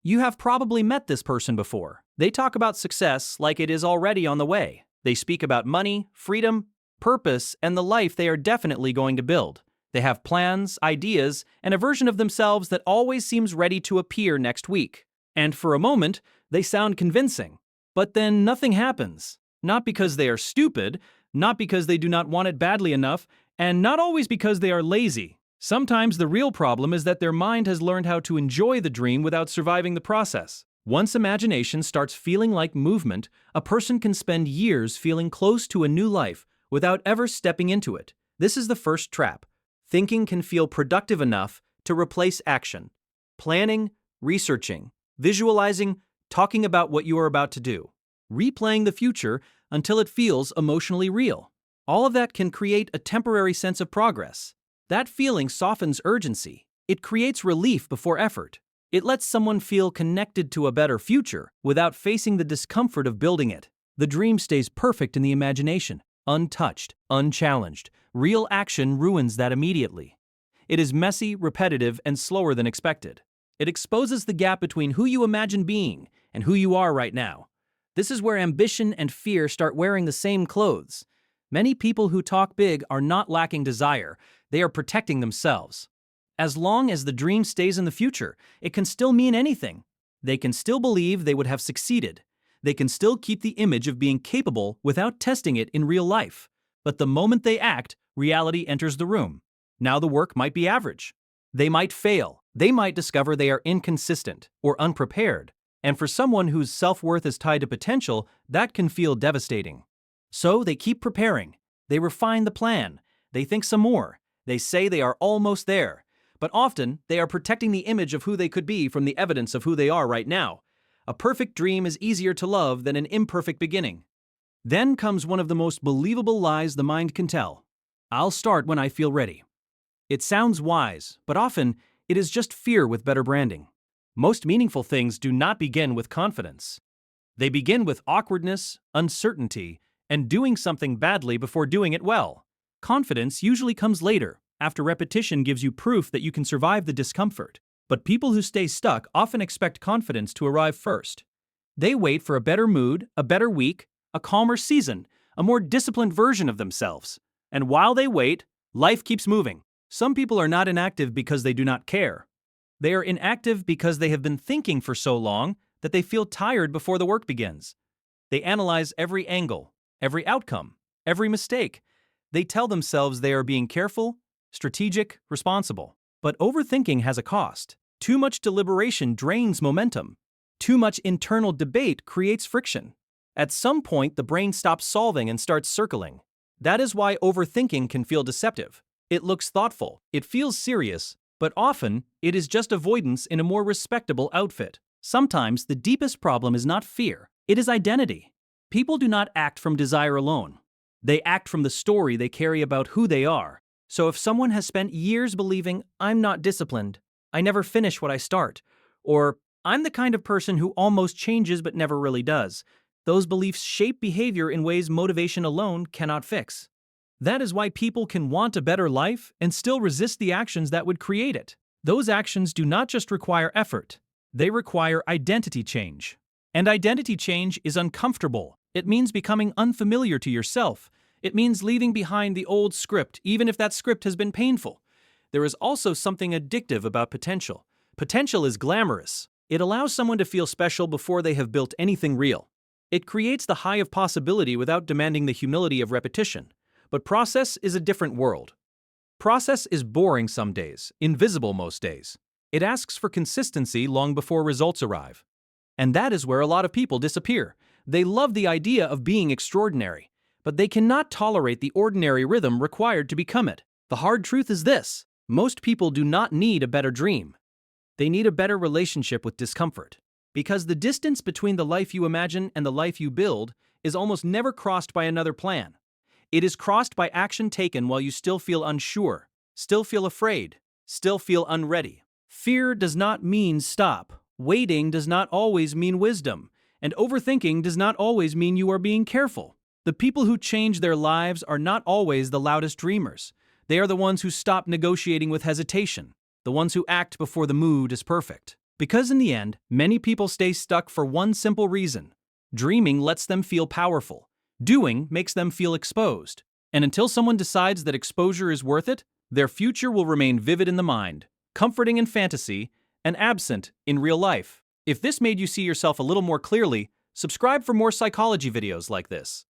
You have probably met this person before. They talk about success like it is already on the way. They speak about money, freedom, purpose, and the life they are definitely going to build. They have plans, ideas, and a version of themselves that always seems ready to appear next week. And for a moment, they sound convincing. But then nothing happens. Not because they are stupid, not because they do not want it badly enough, and not always because they are lazy. Sometimes the real problem is that their mind has learned how to enjoy the dream without surviving the process. Once imagination starts feeling like movement, a person can spend years feeling close to a new life without ever stepping into it. This is the first trap. Thinking can feel productive enough to replace action. Planning, researching, visualizing, talking about what you are about to do. Replaying the future until it feels emotionally real. All of that can create a temporary sense of progress. That feeling softens urgency. It creates relief before effort. It lets someone feel connected to a better future without facing the discomfort of building it. The dream stays perfect in the imagination, untouched, unchallenged. Real action ruins that immediately. It is messy, repetitive, and slower than expected. It exposes the gap between who you imagine being and who you are right now. This is where ambition and fear start wearing the same clothes. Many people who talk big are not lacking desire, they are protecting themselves. As long as the dream stays in the future, it can still mean anything. They can still believe they would have succeeded. They can still keep the image of being capable without testing it in real life. But the moment they act, reality enters the room. Now the work might be average. They might fail. They might discover they are inconsistent or unprepared. And for someone whose self-worth is tied to potential, that can feel devastating. So they keep preparing. They refine the plan. They think some more. They say they are almost there. But often, they are protecting the image of who they could be from the evidence of who they are right now. A perfect dream is easier to love than an imperfect beginning. Then comes one of the most believable lies the mind can tell. I'll start when I feel ready. It sounds wise, but often, it is just fear with better branding. Most meaningful things do not begin with confidence. They begin with awkwardness, uncertainty, and doing something badly before doing it well. Confidence usually comes later, after repetition gives you proof that you can survive the discomfort. But people who stay stuck often expect confidence to arrive first. They wait for a better mood, a better week, a calmer season, a more disciplined version of themselves. And while they wait, life keeps moving. Some people are not inactive because they do not care. They are inactive because they have been thinking for so long that they feel tired before the work begins. They analyze every angle, every outcome, every mistake. They tell themselves they are being careful, strategic, responsible. But overthinking has a cost. Too much deliberation drains momentum. Too much internal debate creates friction. At some point, the brain stops solving and starts circling. That is why overthinking can feel deceptive. It looks thoughtful, it feels serious, but often it is just avoidance in a more respectable outfit. Sometimes the deepest problem is not fear, it is identity. People do not act from desire alone. They act from the story they carry about who they are. So if someone has spent years believing, I'm not disciplined, I never finish what I start, or I'm the kind of person who almost changes but never really does, those beliefs shape behavior in ways motivation alone cannot fix. That is why people can want a better life and still resist the actions that would create it. Those actions do not just require effort, they require identity change. And identity change is uncomfortable. It means becoming unfamiliar to yourself. It means leaving behind the old script, even if that script has been painful. There is also something addictive about potential. Potential is glamorous. It allows someone to feel special before they have built anything real. It creates the high of possibility without demanding the humility of repetition. But process is a different world. Process is boring some days, invisible most days. It asks for consistency long before results arrive. And that is where a lot of people disappear. They love the idea of being extraordinary, but they cannot tolerate the ordinary rhythm required to become it. The hard truth is this: most people do not need a better dream. They need a better relationship with discomfort. Because the distance between the life you imagine and the life you build is almost never crossed by another plan. It is crossed by action taken while you still feel unsure, still feel afraid, still feel unready. Fear does not mean stop. Waiting does not always mean wisdom. And overthinking does not always mean you are being careful. The people who change their lives are not always the loudest dreamers. They are the ones who stop negotiating with hesitation, the ones who act before the mood is perfect. Because in the end, many people stay stuck for one simple reason. Dreaming lets them feel powerful. Doing makes them feel exposed. And until someone decides that exposure is worth it, their future will remain vivid in the mind, comforting in fantasy, and absent in real life. If this made you see yourself a little more clearly, subscribe for more psychology videos like this.